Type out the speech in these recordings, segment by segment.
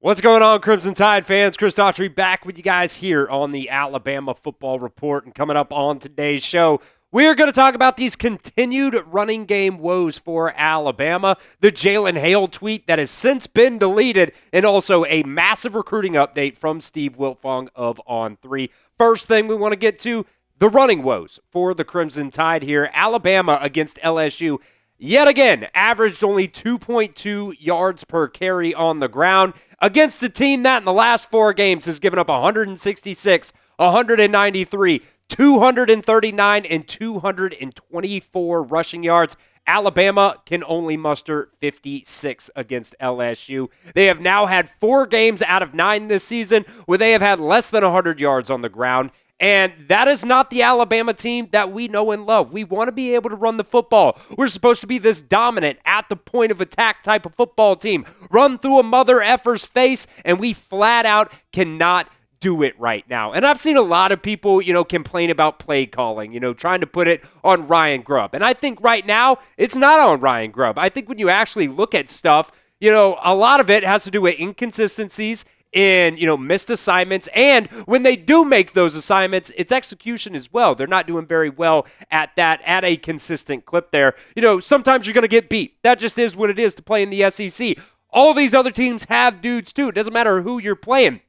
What's going on, Crimson Tide fans? Chris Daughtry back with you guys here on the Alabama Football Report. And coming up on today's show, we're going to talk about these continued running game woes for Alabama, the Jalen Hale tweet that has since been deleted, and also a massive recruiting update from Steve Wiltfong of On3. First thing we want to get to, the running woes for the Crimson Tide here. Alabama against LSU. Yet again, averaged only 2.2 yards per carry on the ground against a team that in the last four games has given up 166, 193, 239, and 224 rushing yards. Alabama can only muster 56 against LSU. They have now had 4 games out of 9 this season where they have had less than 100 yards on the ground. And that is not the Alabama team that we know and love. We want to be able to run the football. We're supposed to be this dominant, at the point of attack type of football team. Run through a mother effer's face, and we flat out cannot do it right now. And I've seen a lot of people, complain about play calling, trying to put it on Ryan Grubb. And I think right now, it's not on Ryan Grubb. I think when you actually look at stuff, a lot of it has to do with inconsistencies in, missed assignments. And when they do make those assignments, it's execution as well. They're not doing very well at that, at a consistent clip there. Sometimes you're going to get beat. That just is what it is to play in the SEC. All these other teams have dudes too. It doesn't matter who you're playing.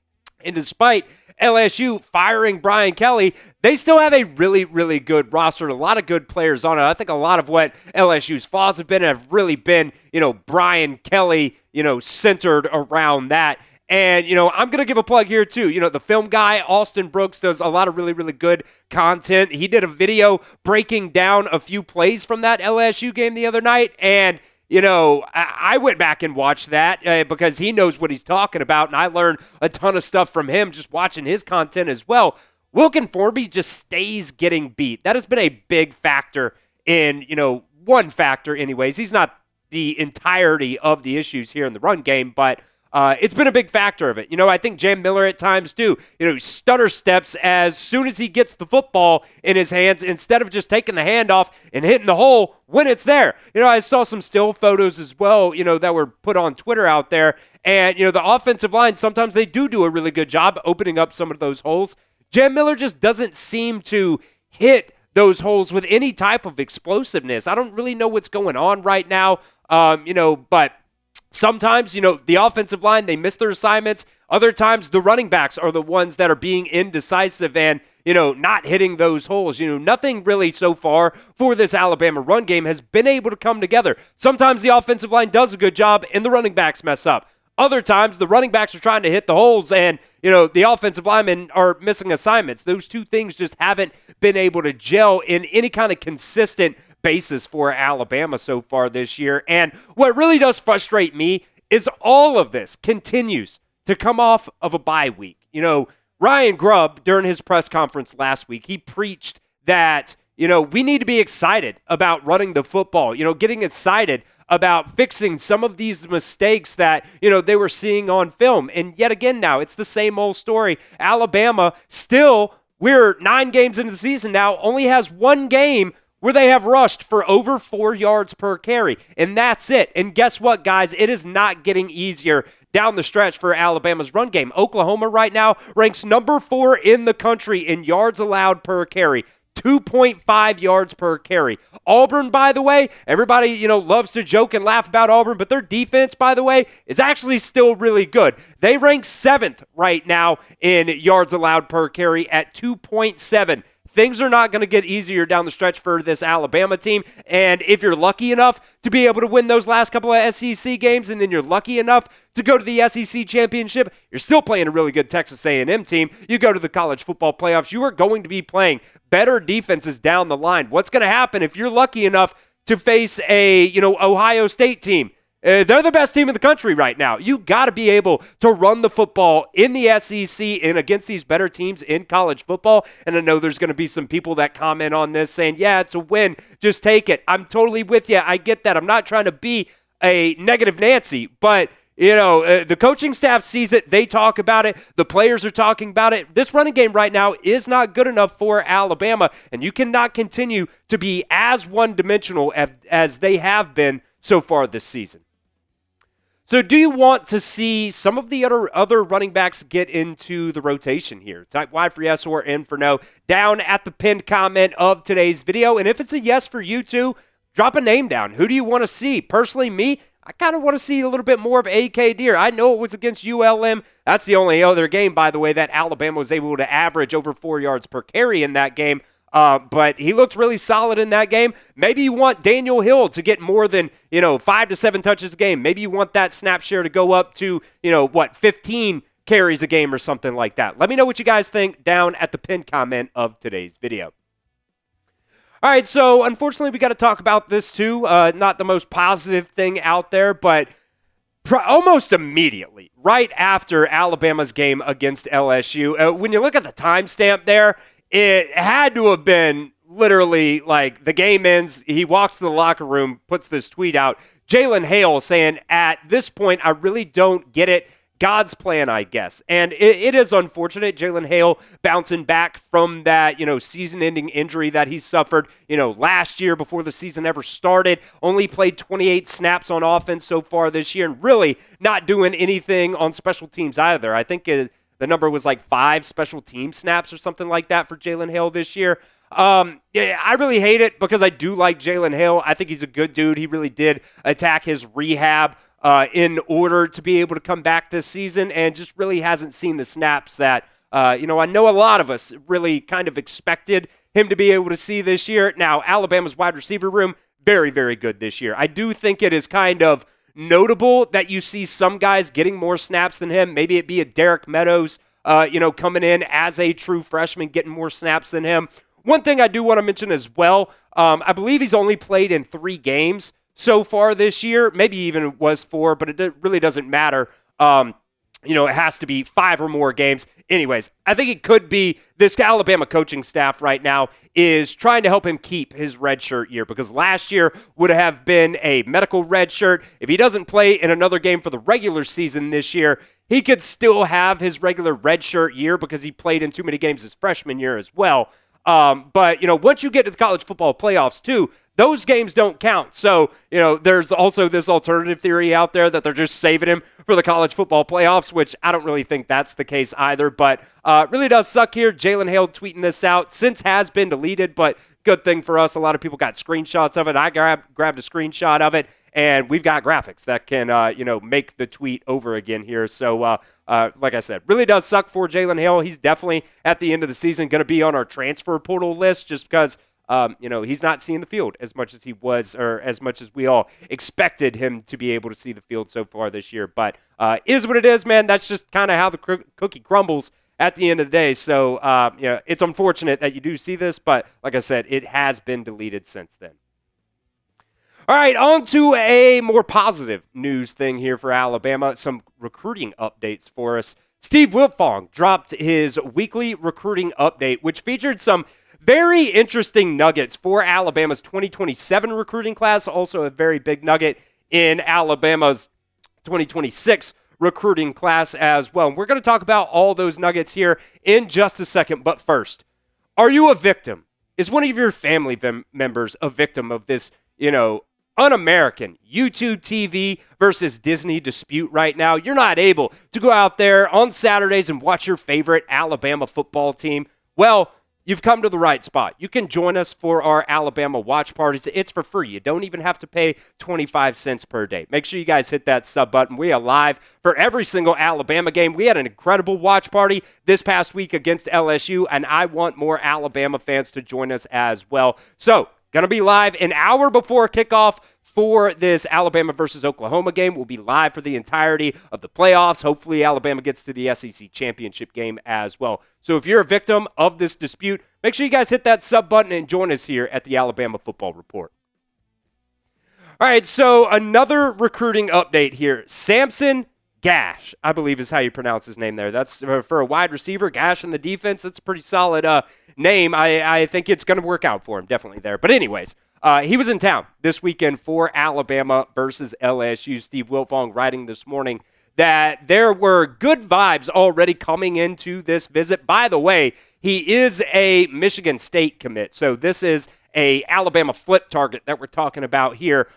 And despite LSU firing Brian Kelly, they still have a really, really good roster. A lot of good players on it. I think a lot of what LSU's flaws have really been, Brian Kelly, centered around that. And, I'm going to give a plug here, too. The film guy, Austin Brooks, does a lot of really, really good content. He did a video breaking down a few plays from that LSU game the other night. And, I went back and watched that because he knows what he's talking about. And I learned a ton of stuff from him just watching his content as well. Wilkin Forby just stays getting beat. That has been a big factor in, one factor anyways. He's not the entirety of the issues here in the run game, but it's been a big factor of it. I think Jam Miller at times too, stutter steps as soon as he gets the football in his hands instead of just taking the handoff and hitting the hole when it's there. I saw some still photos as well, that were put on Twitter out there. And, the offensive line, sometimes they do a really good job opening up some of those holes. Jam Miller just doesn't seem to hit those holes with any type of explosiveness. I don't really know what's going on right now, but sometimes, the offensive line, they miss their assignments. Other times, the running backs are the ones that are being indecisive and, not hitting those holes. Nothing really so far for this Alabama run game has been able to come together. Sometimes the offensive line does a good job and the running backs mess up. Other times, the running backs are trying to hit the holes and, the offensive linemen are missing assignments. Those two things just haven't been able to gel in any kind of consistent basis for Alabama so far this year. And what really does frustrate me is all of this continues to come off of a bye week. Ryan Grubb, during his press conference last week, he preached that, we need to be excited about running the football, getting excited about fixing some of these mistakes that, they were seeing on film. And yet again now, it's the same old story. Alabama still, we're 9 games into the season now, only has 1 game where they have rushed for over 4 yards per carry. And that's it. And guess what, guys? It is not getting easier down the stretch for Alabama's run game. Oklahoma right now ranks number 4 in the country in yards allowed per carry. 2.5 yards per carry. Auburn, by the way, everybody, loves to joke and laugh about Auburn, but their defense, by the way, is actually still really good. They rank 7th right now in yards allowed per carry at 2.7. Things are not going to get easier down the stretch for this Alabama team. And if you're lucky enough to be able to win those last couple of SEC games, and then you're lucky enough to go to the SEC championship, you're still playing a really good Texas A&M team. You go to the college football playoffs, you are going to be playing better defenses down the line. What's going to happen if you're lucky enough to face a, Ohio State team? They're the best team in the country right now. You got to be able to run the football in the SEC and against these better teams in college football. And I know there's going to be some people that comment on this saying, yeah, it's a win. Just take it. I'm totally with you. I get that. I'm not trying to be a negative Nancy, but the coaching staff sees it. They talk about it. The players are talking about it. This running game right now is not good enough for Alabama, and you cannot continue to be as one-dimensional as they have been so far this season. So do you want to see some of the other running backs get into the rotation here? Type Y for yes or N for no down at the pinned comment of today's video. And if it's a yes for you two, drop a name down. Who do you want to see? Personally, me, I kind of want to see a little bit more of A.K. Deer. I know it was against ULM. That's the only other game, by the way, that Alabama was able to average over 4 yards per carry in that game. But he looked really solid in that game. Maybe you want Daniel Hill to get more than, 5 to 7 touches a game. Maybe you want that snap share to go up to, 15 carries a game or something like that. Let me know what you guys think down at the pinned comment of today's video. All right, so unfortunately we got to talk about this too. Not the most positive thing out there, but almost immediately, right after Alabama's game against LSU, when you look at the timestamp there, it had to have been literally like the game ends. He walks to the locker room, puts this tweet out. Jalen Hale saying, at this point, I really don't get it. God's plan, I guess. And it is unfortunate. Jalen Hale bouncing back from that, season-ending injury that he suffered, last year before the season ever started. Only played 28 snaps on offense so far this year and really not doing anything on special teams either. I think the number was like 5 special team snaps or something like that for Jalen Hale this year. I really hate it because I do like Jalen Hale. I think he's a good dude. He really did attack his rehab in order to be able to come back this season and just really hasn't seen the snaps that, I know a lot of us really kind of expected him to be able to see this year. Now, Alabama's wide receiver room, very, very good this year. I do think it is kind of notable that you see some guys getting more snaps than him. Maybe it be a Derek Meadows, coming in as a true freshman, getting more snaps than him. One thing I do want to mention as well, I believe he's only played in 3 games so far this year. Maybe even it was 4, but it really doesn't matter. It has to be 5 or more games. Anyways, I think it could be this Alabama coaching staff right now is trying to help him keep his redshirt year because last year would have been a medical redshirt. If he doesn't play in another game for the regular season this year, he could still have his regular redshirt year because he played in too many games his freshman year as well. But once you get to the college football playoffs too, those games don't count. So, there's also this alternative theory out there that they're just saving him for the college football playoffs, which I don't really think that's the case either. But really does suck here. Jalen Hale tweeting this out since has been deleted, but good thing for us. A lot of people got screenshots of it. I grabbed a screenshot of it, and we've got graphics that can, make the tweet over again here. So, like I said, really does suck for Jalen Hale. He's definitely at the end of the season going to be on our transfer portal list just because he's not seeing the field as much as he was or as much as we all expected him to be able to see the field so far this year. But is what it is, man. That's just kind of how the cookie crumbles at the end of the day. So, it's unfortunate that you do see this, but like I said, it has been deleted since then. All right, on to a more positive news thing here for Alabama. Some recruiting updates for us. Steve Wiltfong dropped his weekly recruiting update, which featured some very interesting nuggets for Alabama's 2027 recruiting class. Also a very big nugget in Alabama's 2026 recruiting class as well. And we're going to talk about all those nuggets here in just a second. But first, are you a victim? Is one of your family members a victim of this, un-American YouTube TV versus Disney dispute right now? You're not able to go out there on Saturdays and watch your favorite Alabama football team. Well, you've come to the right spot. You can join us for our Alabama watch parties. It's for free. You don't even have to pay 25 cents per day. Make sure you guys hit that sub button. We are live for every single Alabama game. We had an incredible watch party this past week against LSU, and I want more Alabama fans to join us as well. So, going to be live an hour before kickoff for this Alabama versus Oklahoma game. We'll be live for the entirety of the playoffs. Hopefully, Alabama gets to the SEC championship game as well. So if you're a victim of this dispute, make sure you guys hit that sub button and join us here at the Alabama Football Report. All right, so another recruiting update here. Samson Gash, I believe is how you pronounce his name there. That's for a wide receiver. Gash in the defense, that's a pretty solid name. I think it's going to work out for him, definitely there. But anyways, he was in town this weekend for Alabama versus LSU. Steve Wiltfong writing this morning that there were good vibes already coming into this visit. By the way, he is a Michigan State commit, so this is a Alabama flip target that we're talking about here.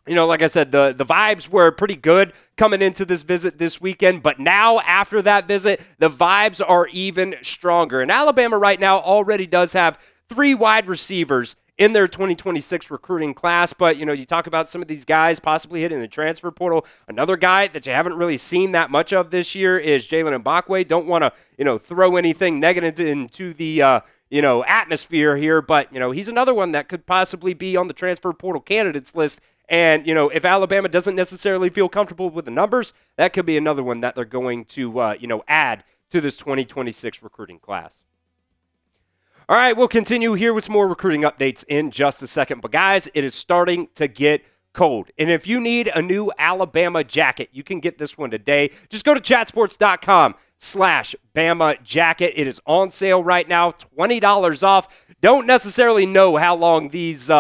like I said, the vibes were pretty good coming into this visit this weekend, but now after that visit, the vibes are even stronger. And Alabama right now already does have 3 wide receivers in their 2026 recruiting class, but, you talk about some of these guys possibly hitting the transfer portal. Another guy that you haven't really seen that much of this year is Jalen Mbakwe. Don't want to, throw anything negative into the, atmosphere here, but, he's another one that could possibly be on the transfer portal candidates list. And, if Alabama doesn't necessarily feel comfortable with the numbers, that could be another one that they're going to, add to this 2026 recruiting class. All right, we'll continue here with some more recruiting updates in just a second. But, guys, it is starting to get cold. And if you need a new Alabama jacket, you can get this one today. Just go to chatsports.com/Bama jacket. It is on sale right now, $20 off. Don't necessarily know how long these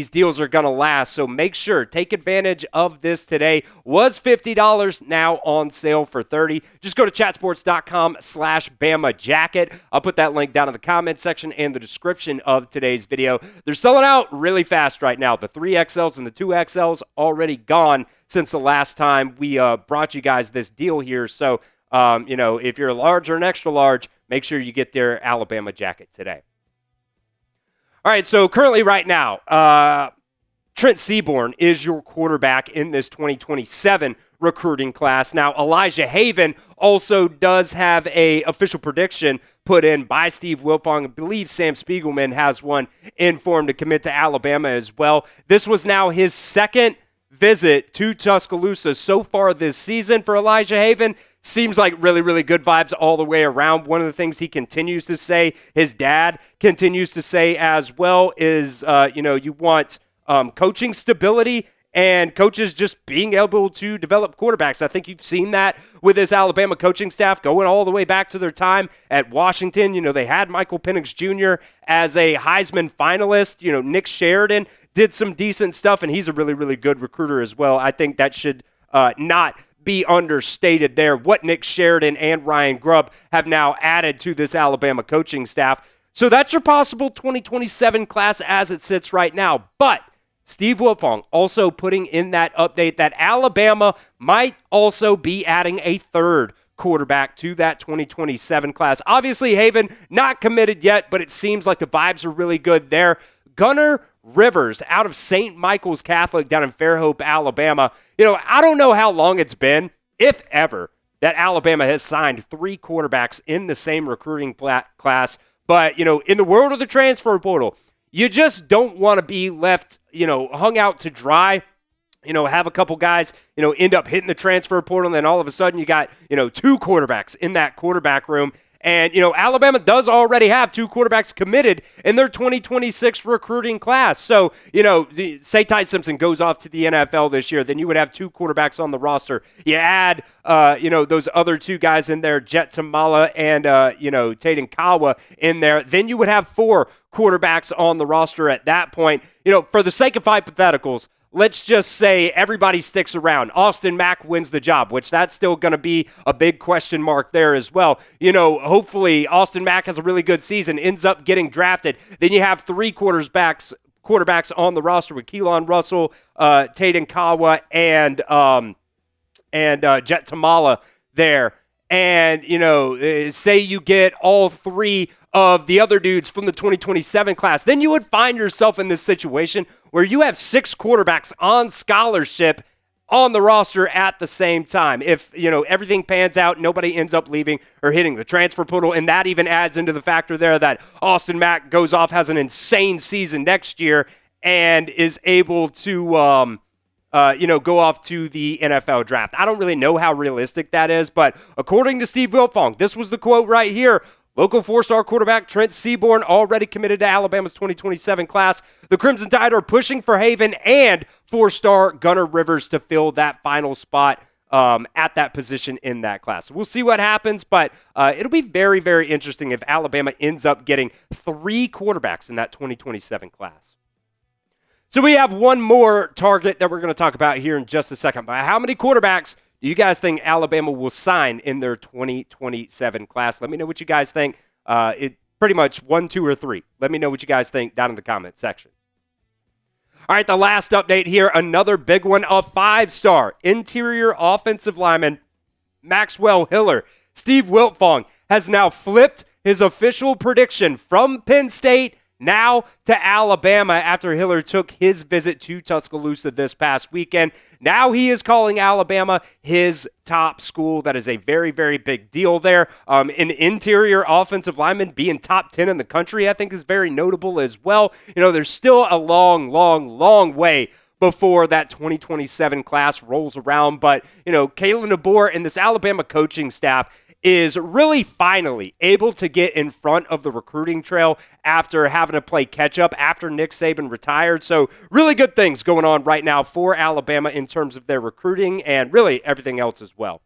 deals are going to last, so make sure, take advantage of this today. Was $50, now on sale for $30. Just go to chatsports.com/Bama jacket. I'll put that link down in the comment section and the description of today's video. They're selling out really fast right now. The 3XLs and the 2XLs already gone since the last time we brought you guys this deal here. So, if you're a large or an extra large, make sure you get their Alabama jacket today. All right, so currently right now, Trent Seaborn is your quarterback in this 2027 recruiting class. Now, Elijah Haven also does have a official prediction put in by Steve Wiltfong. I believe Sam Spiegelman has one in for him to commit to Alabama as well. This was now his second visit to Tuscaloosa so far this season for Elijah Haven. Seems like really, really good vibes all the way around. One of the things he continues to say, his dad continues to say as well, is, you want coaching stability and coaches just being able to develop quarterbacks. I think you've seen that with this Alabama coaching staff going all the way back to their time at Washington. They had Michael Penix Jr. as a Heisman finalist. Nick Sheridan did some decent stuff, and he's a really, really good recruiter as well. I think that should not be understated there, what Nick Sheridan and Ryan Grubb have now added to this Alabama coaching staff. So that's your possible 2027 class as it sits right now. But Steve Wiltfong also putting in that update that Alabama might also be adding a third quarterback to that 2027 class. Obviously, Haven not committed yet, but it seems like the vibes are really good there. Gunnar Rivers out of St. Michael's Catholic down in Fairhope, Alabama. I don't know how long it's been, if ever, that Alabama has signed 3 quarterbacks in the same recruiting class. But, in the world of the transfer portal, you just don't want to be left, hung out to dry. Have a couple guys, end up hitting the transfer portal, and then all of a sudden you got, 2 quarterbacks in that quarterback room. And, Alabama does already have 2 quarterbacks committed in their 2026 recruiting class. So, say Ty Simpson goes off to the NFL this year, then you would have 2 quarterbacks on the roster. You add, those other 2 guys in there, Jet Tamala and, Taden Kawa in there. Then you would have 4 quarterbacks on the roster at that point. For the sake of hypotheticals, let's just say everybody sticks around. Austin Mack wins the job, which that's still going to be a big question mark there as well. Hopefully Austin Mack has a really good season, ends up getting drafted. Then you have 3 quarterbacks on the roster with Keelan Russell, Taden Kawa, and Jet Tamala there. And, say you get all 3 of the other dudes from the 2027 class, then you would find yourself in this situation where you have 6 quarterbacks on scholarship on the roster at the same time. If, everything pans out, nobody ends up leaving or hitting the transfer portal, and that even adds into the factor there that Austin Mack goes off, has an insane season next year, and is able to, go off to the NFL draft. I don't really know how realistic that is, but according to Steve Wiltfong, this was the quote right here. Local 4-star quarterback Trent Seaborn already committed to Alabama's 2027 class. The Crimson Tide are pushing for Haven and 4-star Gunnar Rivers to fill that final spot at that position in that class. We'll see what happens, but it'll be very, very interesting if Alabama ends up getting 3 quarterbacks in that 2027 class. So we have one more target that we're going to talk about here in just a second. But how many quarterbacks do you guys think Alabama will sign in their 2027 class? Let me know what you guys think. It pretty much 1, 2, or 3. Let me know what you guys think down in the comment section. All right, the last update here, another big one, a 5-star interior offensive lineman, Maxwell Hiller. Steve Wiltfong has now flipped his official prediction from Penn State now to Alabama after Hiller took his visit to Tuscaloosa this past weekend. Now he is calling Alabama his top school. That is a very, very big deal there. An interior offensive lineman being top 10 in the country, I think, is very notable as well. There's still a long, long, long way before that 2027 class rolls around. But, Kalen DeBoer and this Alabama coaching staff is really finally able to get in front of the recruiting trail after having to play catch-up after Nick Saban retired. So really good things going on right now for Alabama in terms of their recruiting and really everything else as well.